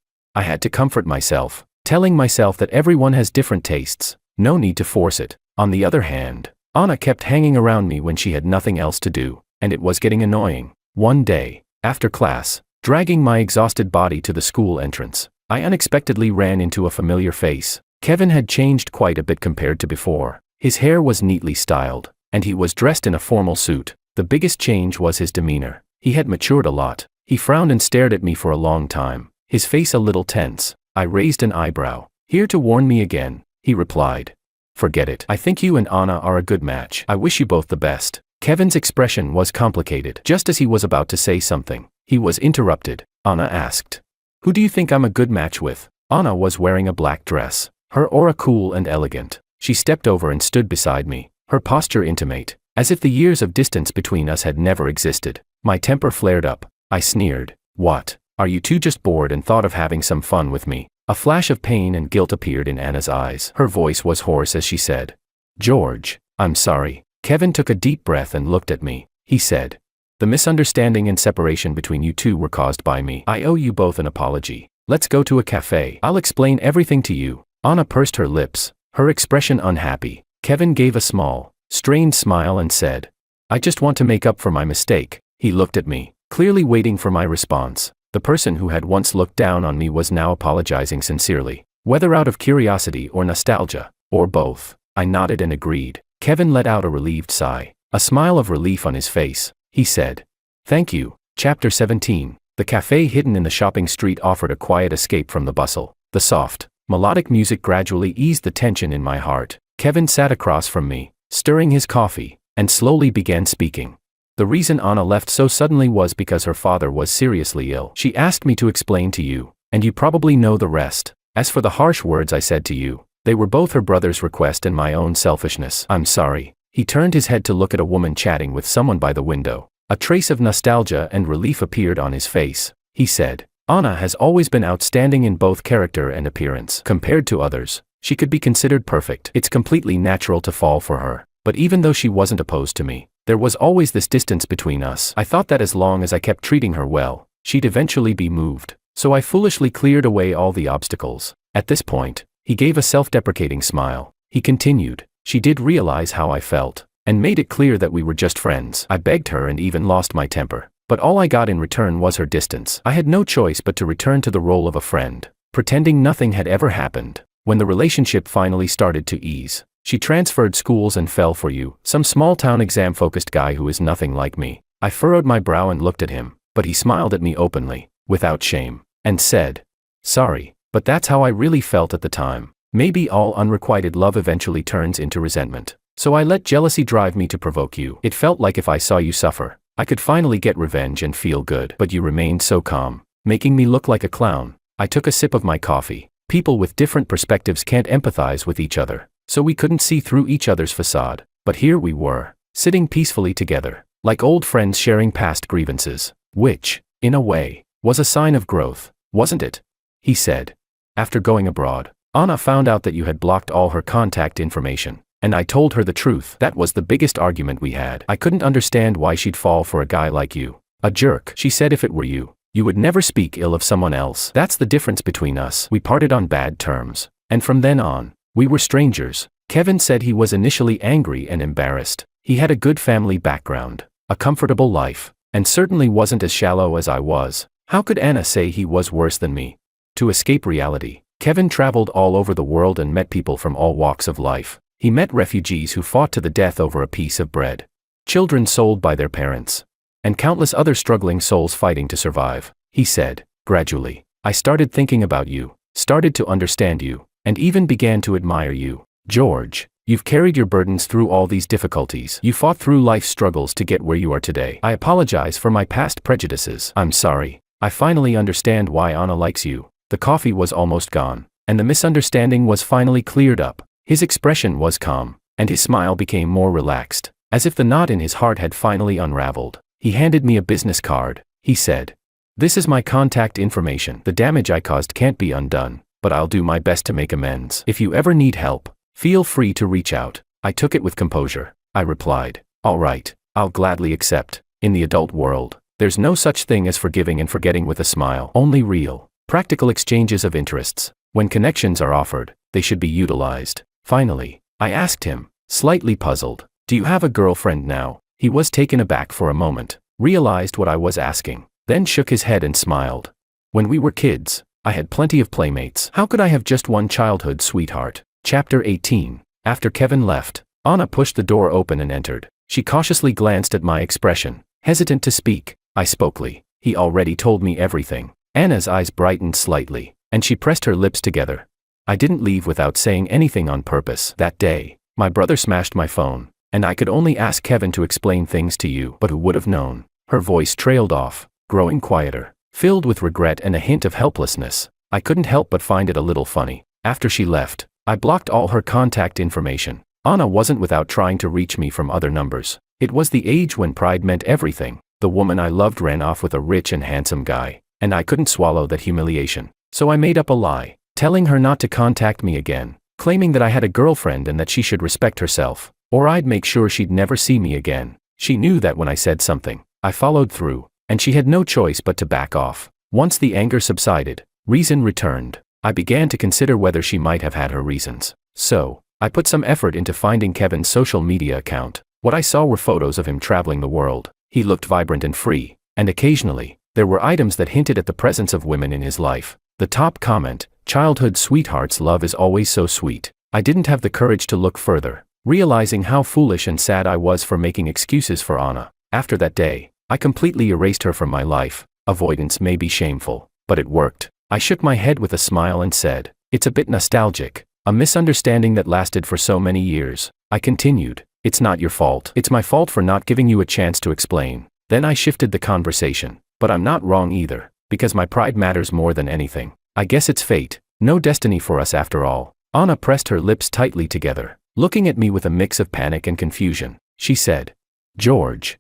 Speaker 1: I had to comfort myself, telling myself that everyone has different tastes, no need to force it. On the other hand, Anna kept hanging around me when she had nothing else to do, and it was getting annoying. One day, after class, dragging my exhausted body to the school entrance, I unexpectedly ran into a familiar face. Kevin had changed quite a bit compared to before. His hair was neatly styled, and he was dressed in a formal suit. The biggest change was his demeanor. He had matured a lot. He frowned and stared at me for a long time, his face a little tense. I raised an eyebrow. "Here to warn me again," he replied. "Forget it. I think you and Anna are a good match. I wish you both the best." Kevin's expression was complicated. Just as he was about to say something, he was interrupted. Anna asked, "Who do you think I'm a good match with?" Anna was wearing a black dress, her aura cool and elegant. She stepped over and stood beside me, her posture intimate, as if the years of distance between us had never existed. My temper flared up. I sneered. "What? Are you two just bored and thought of having some fun with me?" A flash of pain and guilt appeared in Anna's eyes. Her voice was hoarse as she said, "George, I'm sorry." Kevin took a deep breath and looked at me. He said, "The misunderstanding and separation between you two were caused by me. I owe you both an apology. Let's go to a cafe. I'll explain everything to you." Anna pursed her lips, her expression unhappy. Kevin gave a small, strained smile and said, "I just want to make up for my mistake." He looked at me, clearly waiting for my response. The person who had once looked down on me was now apologizing sincerely. Whether out of curiosity or nostalgia, or both, I nodded and agreed. Kevin let out a relieved sigh, a smile of relief on his face. He said, "Thank you." Chapter 17. The cafe hidden in the shopping street offered a quiet escape from the bustle. The soft, melodic music gradually eased the tension in my heart. Kevin sat across from me, stirring his coffee, and slowly began speaking. "The reason Anna left so suddenly was because her father was seriously ill. She asked me to explain to you, and you probably know the rest. As for the harsh words I said to you, they were both her brother's request and my own selfishness. I'm sorry." He turned his head to look at a woman chatting with someone by the window. A trace of nostalgia and relief appeared on his face. He said, "Anna has always been outstanding in both character and appearance. Compared to others, she could be considered perfect. It's completely natural to fall for her. But even though she wasn't opposed to me, there was always this distance between us. I thought that as long as I kept treating her well, she'd eventually be moved. So I foolishly cleared away all the obstacles." At this point, he gave a self-deprecating smile. He continued, "She did realize how I felt, and made it clear that we were just friends. I begged her and even lost my temper. But all I got in return was her distance. I had no choice but to return to the role of a friend, pretending nothing had ever happened. When the relationship finally started to ease, she transferred schools and fell for you, some small-town exam-focused guy who is nothing like me." I furrowed my brow and looked at him, but he smiled at me openly, without shame, and said, "Sorry, but that's how I really felt at the time. Maybe all unrequited love eventually turns into resentment. So I let jealousy drive me to provoke you. It felt like if I saw you suffer, I could finally get revenge and feel good. But you remained so calm, making me look like a clown." I took a sip of my coffee. People with different perspectives can't empathize with each other, so we couldn't see through each other's facade. But here we were, sitting peacefully together, like old friends sharing past grievances, which, in a way, was a sign of growth, wasn't it? He said. "After going abroad, Anna found out that you had blocked all her contact information, and I told her the truth. That was the biggest argument we had. I couldn't understand why she'd fall for a guy like you. A jerk. She said if it were you, you would never speak ill of someone else. That's the difference between us. We parted on bad terms, and from then on, we were strangers." Kevin said he was initially angry and embarrassed. He had a good family background, a comfortable life, and certainly wasn't as shallow as I was. How could Anna say he was worse than me? To escape reality, Kevin traveled all over the world and met people from all walks of life. He met refugees who fought to the death over a piece of bread, children sold by their parents, and countless other struggling souls fighting to survive. He said, "Gradually, I started thinking about you, started to understand you, and even began to admire you. George, you've carried your burdens through all these difficulties. You fought through life's struggles to get where you are today. I apologize for my past prejudices. I'm sorry. I finally understand why Anna likes you." The coffee was almost gone, and the misunderstanding was finally cleared up. His expression was calm, and his smile became more relaxed, as if the knot in his heart had finally unraveled. He handed me a business card. He said, "This is my contact information. The damage I caused can't be undone, but I'll do my best to make amends. If you ever need help, feel free to reach out." I took it with composure. I replied, "All right, I'll gladly accept." In the adult world, there's no such thing as forgiving and forgetting with a smile. Only real, practical exchanges of interests. When connections are offered, they should be utilized. Finally, I asked him, slightly puzzled, "Do you have a girlfriend now?" He was taken aback for a moment, realized what I was asking, then shook his head and smiled. "When we were kids, I had plenty of playmates. How could I have just one childhood sweetheart?" Chapter 18. After Kevin left, Anna pushed the door open and entered. She cautiously glanced at my expression, hesitant to speak. I spokely. "He already told me everything." Anna's eyes brightened slightly, and she pressed her lips together. I didn't leave without saying anything on purpose. That day, my brother smashed my phone, and I could only ask Kevin to explain things to you. But who would have known? Her voice trailed off, growing quieter, filled with regret and a hint of helplessness. I couldn't help but find it a little funny. After she left, I blocked all her contact information. Anna wasn't without trying to reach me from other numbers. It was the age when pride meant everything. The woman I loved ran off with a rich and handsome guy, and I couldn't swallow that humiliation. So I made up a lie, telling her not to contact me again, claiming that I had a girlfriend and that she should respect herself, or I'd make sure she'd never see me again. She knew that when I said something, I followed through, and she had no choice but to back off. Once the anger subsided, reason returned. I began to consider whether she might have had her reasons. So, I put some effort into finding Kevin's social media account. What I saw were photos of him traveling the world. He looked vibrant and free, and occasionally, there were items that hinted at the presence of women in his life. The top comment, "Childhood sweethearts, love is always so sweet." I didn't have the courage to look further, realizing how foolish and sad I was for making excuses for Anna. After that day, I completely erased her from my life. Avoidance may be shameful, but it worked. I shook my head with a smile and said, "It's a bit nostalgic, a misunderstanding that lasted for so many years." I continued, "It's not your fault. It's my fault for not giving you a chance to explain." Then I shifted the conversation. "But I'm not wrong either, because my pride matters more than anything. I guess it's fate, no destiny for us after all." Anna pressed her lips tightly together, looking at me with a mix of panic and confusion. She said, "George,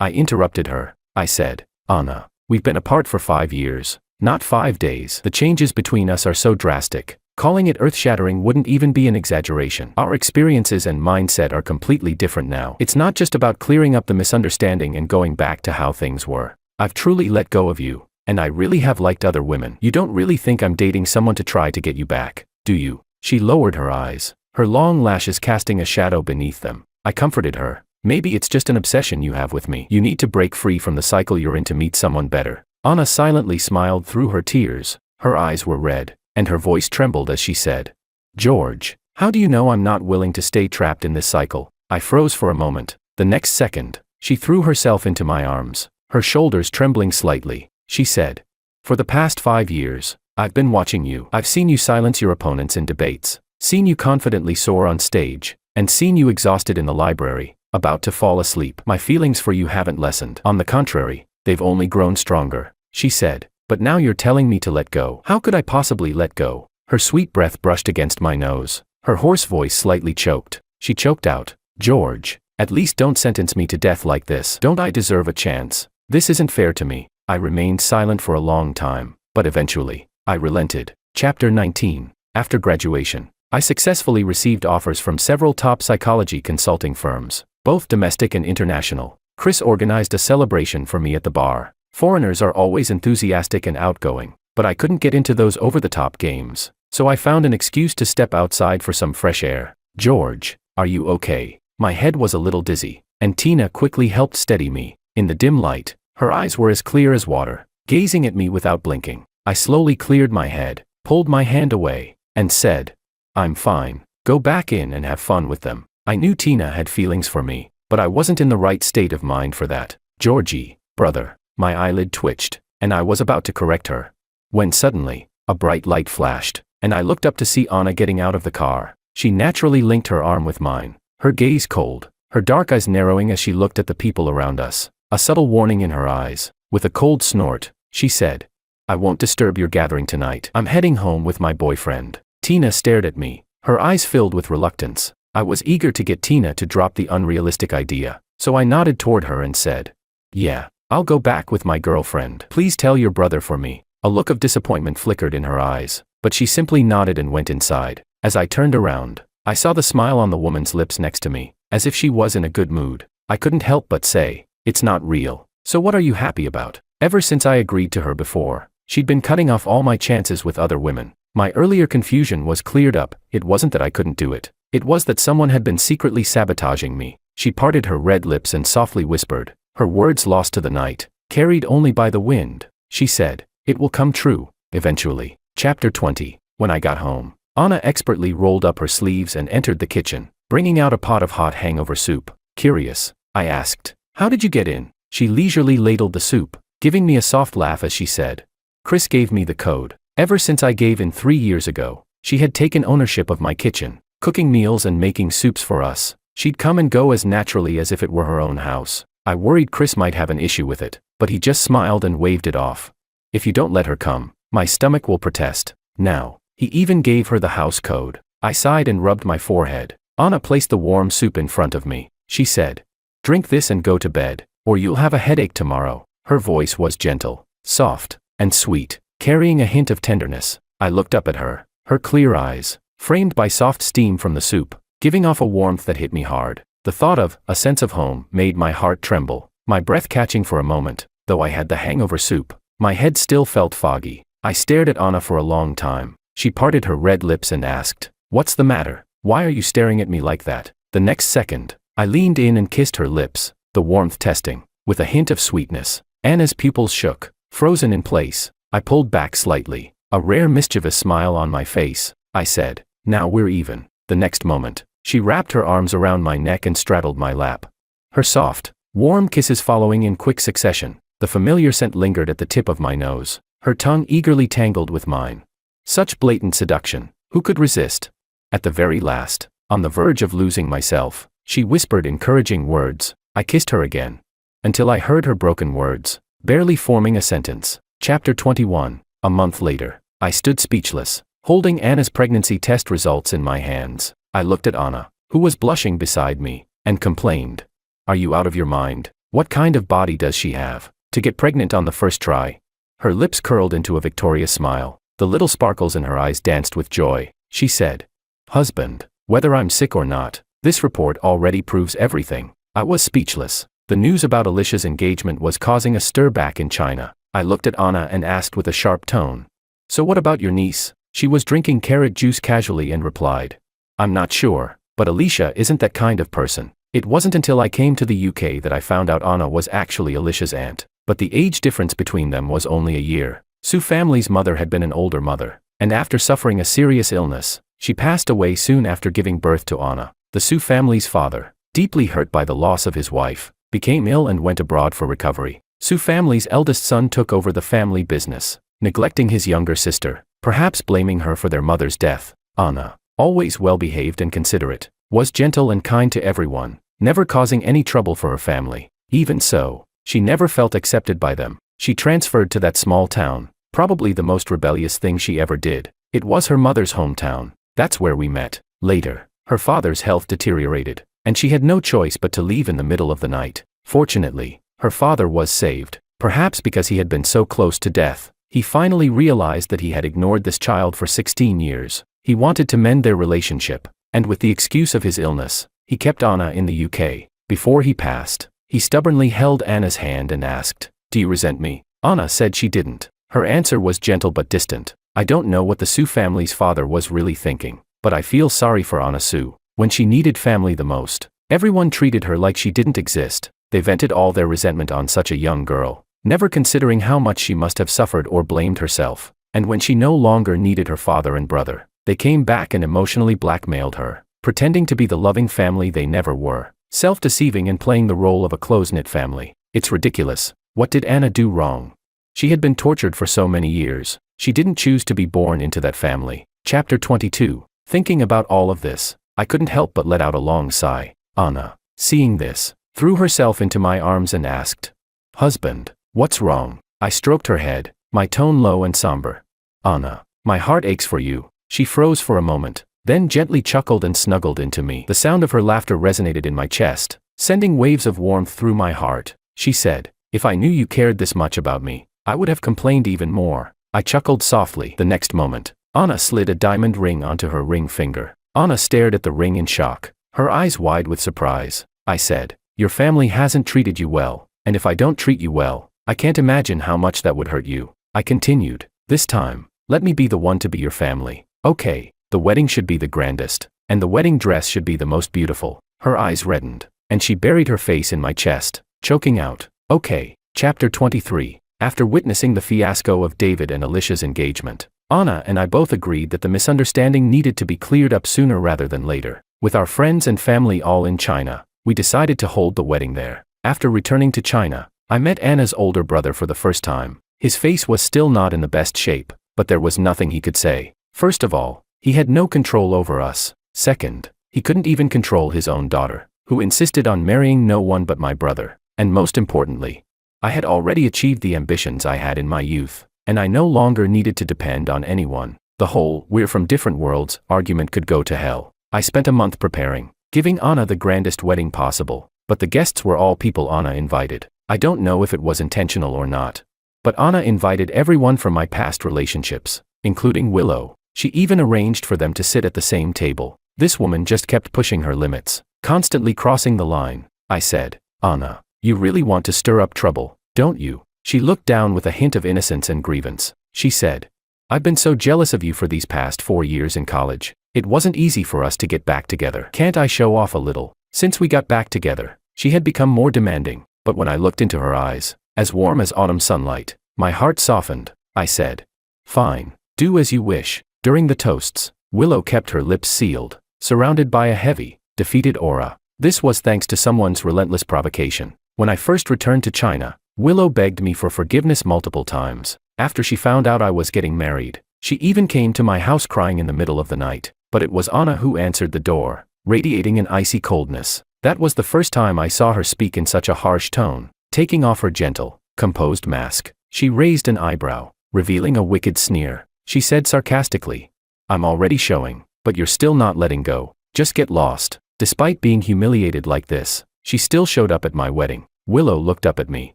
Speaker 1: I interrupted her. I said, "Anna, we've been apart for 5 years, not 5 days. The changes between us are so drastic. Calling it earth-shattering wouldn't even be an exaggeration. Our experiences and mindset are completely different now. It's not just about clearing up the misunderstanding and going back to how things were. I've truly let go of you, and I really have liked other women. You don't really think I'm dating someone to try to get you back, do you?" She lowered her eyes, her long lashes casting a shadow beneath them. I comforted her. "Maybe it's just an obsession you have with me. You need to break free from the cycle you're in to meet someone better." Anna silently smiled through her tears. Her eyes were red, and her voice trembled as she said, "George, how do you know I'm not willing to stay trapped in this cycle?" I froze for a moment. The next second, she threw herself into my arms, her shoulders trembling slightly. She said, "For the past 5 years, I've been watching you. I've seen you silence your opponents in debates, seen you confidently soar on stage, and seen you exhausted in the library, about to fall asleep. My feelings for you haven't lessened. On the contrary, they've only grown stronger." She said, "But now you're telling me to let go." How could I possibly let go? Her sweet breath brushed against my nose. Her hoarse voice slightly choked. She choked out, "George, at least don't sentence me to death like this. Don't I deserve a chance? This isn't fair to me." I remained silent for a long time, but eventually, I relented. Chapter 19. After graduation, I successfully received offers from several top psychology consulting firms, both domestic and international. Chris organized a celebration for me at the bar. Foreigners are always enthusiastic and outgoing, but I couldn't get into those over-the-top games, so I found an excuse to step outside for some fresh air. "George, are you okay?" My head was a little dizzy, and Tina quickly helped steady me. In the dim light, her eyes were as clear as water, gazing at me without blinking. I slowly cleared my head, pulled my hand away, and said, "I'm fine. Go back in and have fun with them." I knew Tina had feelings for me, but I wasn't in the right state of mind for that. "Georgie, brother." My eyelid twitched, and I was about to correct her, when suddenly, a bright light flashed, and I looked up to see Anna getting out of the car. She naturally linked her arm with mine, her gaze cold, her dark eyes narrowing as she looked at the people around us, a subtle warning in her eyes. With a cold snort, she said, "I won't disturb your gathering tonight. I'm heading home with my boyfriend." Tina stared at me, Her eyes filled with reluctance. I was eager to get Tina to drop the unrealistic idea, so I nodded toward her and said, "Yeah, I'll go back with my girlfriend. Please tell your brother for me." A look of disappointment flickered in her eyes, but she simply nodded and went inside. As I turned around, I saw the smile on the woman's lips next to me, as if she was in a good mood. I couldn't help but say, "It's not real. So what are you happy about?" Ever since I agreed to her before, she'd been cutting off all my chances with other women. My earlier confusion was cleared up. It wasn't that I couldn't do it. It was that someone had been secretly sabotaging me. She parted her red lips and softly whispered, her words lost to the night, carried only by the wind. She said, "It will come true, eventually." Chapter 20. When I got home, Anna expertly rolled up her sleeves and entered the kitchen, bringing out a pot of hot hangover soup. Curious, I asked, "How did you get in?" She leisurely ladled the soup, giving me a soft laugh as she said, "Chris gave me the code. Ever since I gave in 3 years ago, she had taken ownership of my kitchen, cooking meals and making soups for us. She'd come and go as naturally as if it were her own house. I worried Chris might have an issue with it, but he just smiled and waved it off. If you don't let her come, my stomach will protest. Now, he even gave her the house code." I sighed and rubbed my forehead. Anna placed the warm soup in front of me. She said, "Drink this and go to bed, or you'll have a headache tomorrow." Her voice was gentle, soft, and sweet, carrying a hint of tenderness. I looked up at her, her clear eyes, framed by soft steam from the soup, giving off a warmth that hit me hard. The thought of a sense of home made my heart tremble, my breath catching for a moment. Though I had the hangover soup, my head still felt foggy. I stared at Anna for a long time. She parted her red lips and asked, "What's the matter? Why are you staring at me like that?" The next second, I leaned in and kissed her lips, the warmth testing, with a hint of sweetness. Anna's pupils shook, frozen in place. I pulled back slightly, a rare mischievous smile on my face. I said, "Now we're even." The next moment, she wrapped her arms around my neck and straddled my lap. Her soft, warm kisses following in quick succession. The familiar scent lingered at the tip of my nose, her tongue eagerly tangled with mine. Such blatant seduction, who could resist? At the very last, on the verge of losing myself, she whispered encouraging words. I kissed her again, until I heard her broken words, barely forming a sentence. Chapter 21. A month later, I stood speechless, holding Anna's pregnancy test results in my hands. I looked at Anna, who was blushing beside me, and complained, "Are you out of your mind? What kind of body does she have to get pregnant on the first try?" Her lips curled into a victorious smile. The little sparkles in her eyes danced with joy. She said, "Husband, whether I'm sick or not, this report already proves everything." I was speechless. The news about Alicia's engagement was causing a stir back in China. I looked at Anna and asked with a sharp tone, "So what about your niece?" She was drinking carrot juice casually and replied, "I'm not sure, but Alicia isn't that kind of person." It wasn't until I came to the UK that I found out Anna was actually Alicia's aunt, but the age difference between them was only a year. Sue family's mother had been an older mother, and after suffering a serious illness, she passed away soon after giving birth to Anna. The Sue family's father, deeply hurt by the loss of his wife, became ill and went abroad for recovery. Sue family's eldest son took over the family business, neglecting his younger sister, perhaps blaming her for their mother's death. Anna, always well-behaved and considerate, was gentle and kind to everyone, never causing any trouble for her family. Even so, she never felt accepted by them. She transferred to that small town, probably the most rebellious thing she ever did. It was her mother's hometown. That's where we met. Later, her father's health deteriorated, and she had no choice but to leave in the middle of the night. Fortunately, her father was saved. Perhaps because he had been so close to death, he finally realized that he had ignored this child for 16 years. He wanted to mend their relationship, and with the excuse of his illness, he kept Anna in the UK. Before he passed, he stubbornly held Anna's hand and asked, "Do you resent me?" Anna said she didn't. Her answer was gentle but distant. I don't know what the Sue family's father was really thinking, but I feel sorry for Anna Sue. When she needed family the most, everyone treated her like she didn't exist. They vented all their resentment on such a young girl, never considering how much she must have suffered or blamed herself. And when she no longer needed her father and brother, they came back and emotionally blackmailed her, pretending to be the loving family they never were, self-deceiving and playing the role of a close-knit family. It's ridiculous. What did Anna do wrong? She had been tortured for so many years. She didn't choose to be born into that family. Chapter 22. Thinking about all of this, I couldn't help but let out a long sigh. Anna, seeing this, threw herself into my arms and asked, "Husband, what's wrong?" I stroked her head, my tone low and somber. "Anna, my heart aches for you." She froze for a moment, then gently chuckled and snuggled into me. The sound of her laughter resonated in my chest, sending waves of warmth through my heart. She said, "If I knew you cared this much about me, I would have complained even more." I chuckled softly. The next moment, Anna slid a diamond ring onto her ring finger. Anna stared at the ring in shock, her eyes wide with surprise. I said, "Your family hasn't treated you well, and if I don't treat you well, I can't imagine how much that would hurt you." I continued, "This time, let me be the one to be your family. Okay, the wedding should be the grandest, and the wedding dress should be the most beautiful." Her eyes reddened, and she buried her face in my chest, choking out, "Okay." Chapter 23. After witnessing the fiasco of David and Alicia's engagement, Anna and I both agreed that the misunderstanding needed to be cleared up sooner rather than later. With our friends and family all in China, we decided to hold the wedding there. After returning to China, I met Anna's older brother for the first time. His face was still not in the best shape, but there was nothing he could say. First of all, he had no control over us. Second, he couldn't even control his own daughter, who insisted on marrying no one but my brother. And most importantly, I had already achieved the ambitions I had in my youth, and I no longer needed to depend on anyone. The whole "we're from different worlds" argument could go to hell. I spent a month preparing, giving Anna the grandest wedding possible, but the guests were all people Anna invited. I don't know if it was intentional or not, but Anna invited everyone from my past relationships, including Willow. She even arranged for them to sit at the same table. This woman just kept pushing her limits, constantly crossing the line. I said, "Anna, you really want to stir up trouble, don't you?" She looked down with a hint of innocence and grievance. She said, "I've been so jealous of you for these past 4 years in college. It wasn't easy for us to get back together. Can't I show off a little?" Since we got back together, she had become more demanding, but when I looked into her eyes, as warm as autumn sunlight, my heart softened. I said, "Fine, do as you wish." During the toasts, Willow kept her lips sealed, surrounded by a heavy, defeated aura. This was thanks to someone's relentless provocation. When I first returned to China, Willow begged me for forgiveness multiple times. After she found out I was getting married, she even came to my house crying in the middle of the night. But it was Anna who answered the door, radiating an icy coldness. That was the first time I saw her speak in such a harsh tone. Taking off her gentle, composed mask, she raised an eyebrow, revealing a wicked sneer. She said sarcastically, "I'm already showing, but you're still not letting go. Just get lost." Despite being humiliated like this, she still showed up at my wedding. Willow looked up at me,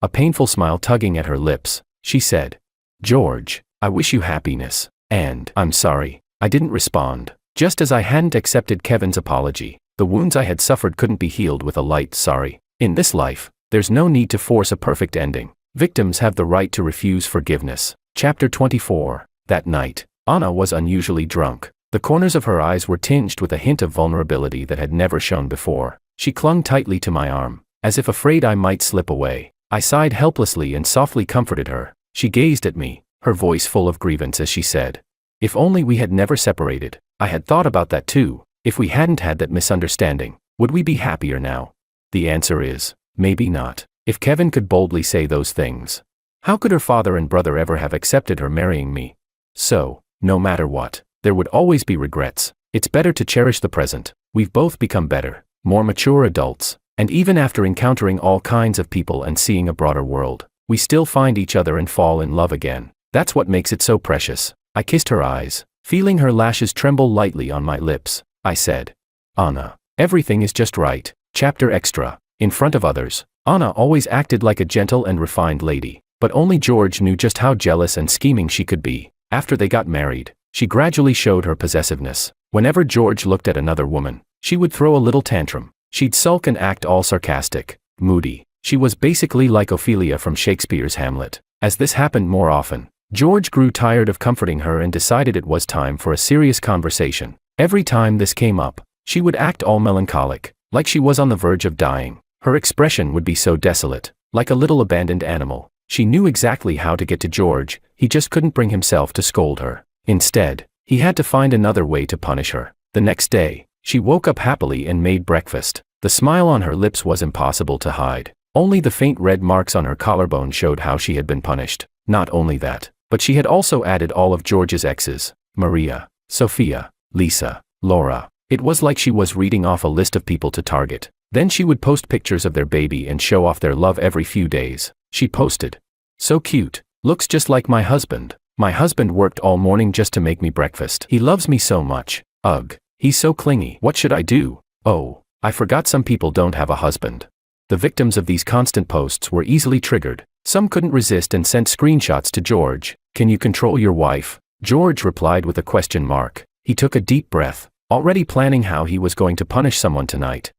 Speaker 1: a painful smile tugging at her lips. She said, "George, I wish you happiness, and I'm sorry." I didn't respond. Just as I hadn't accepted Kevin's apology, the wounds I had suffered couldn't be healed with a light sorry. In this life, there's no need to force a perfect ending. Victims have the right to refuse forgiveness. Chapter 24. That night, Anna was unusually drunk. The corners of her eyes were tinged with a hint of vulnerability that had never shown before. She clung tightly to my arm, as if afraid I might slip away. I sighed helplessly and softly comforted her. She gazed at me, her voice full of grievance as she said, "If only we had never separated." I had thought about that too. If we hadn't had that misunderstanding, would we be happier now? The answer is, maybe not. If Kevin could boldly say those things, how could her father and brother ever have accepted her marrying me? So, no matter what, there would always be regrets. It's better to cherish the present. We've both become better, more mature adults, and even after encountering all kinds of people and seeing a broader world, we still find each other and fall in love again. That's what makes it so precious. I kissed her eyes, feeling her lashes tremble lightly on my lips. I said, "Anna, everything is just right." Chapter Extra. In front of others, Anna always acted like a gentle and refined lady, but only George knew just how jealous and scheming she could be. After they got married, she gradually showed her possessiveness. Whenever George looked at another woman, she would throw a little tantrum. She'd sulk and act all sarcastic, moody. She was basically like Ophelia from Shakespeare's Hamlet. As this happened more often, George grew tired of comforting her and decided it was time for a serious conversation. Every time this came up, she would act all melancholic, like she was on the verge of dying. Her expression would be so desolate, like a little abandoned animal. She knew exactly how to get to George, he just couldn't bring himself to scold her. Instead, he had to find another way to punish her. The next day, she woke up happily and made breakfast. The smile on her lips was impossible to hide. Only the faint red marks on her collarbone showed how she had been punished. Not only that, but she had also added all of George's exes: Maria, Sophia, Lisa, Laura. It was like she was reading off a list of people to target. Then she would post pictures of their baby and show off their love every few days. She posted, "So cute, looks just like my husband. My husband worked all morning just to make me breakfast. He loves me so much. Ugh." He's so clingy. What should I do? Oh, I forgot some people don't have a husband. The victims of these constant posts were easily triggered. Some couldn't resist and sent screenshots to George. Can you control your wife? George replied with a question mark. He took a deep breath, already planning how he was going to punish someone tonight.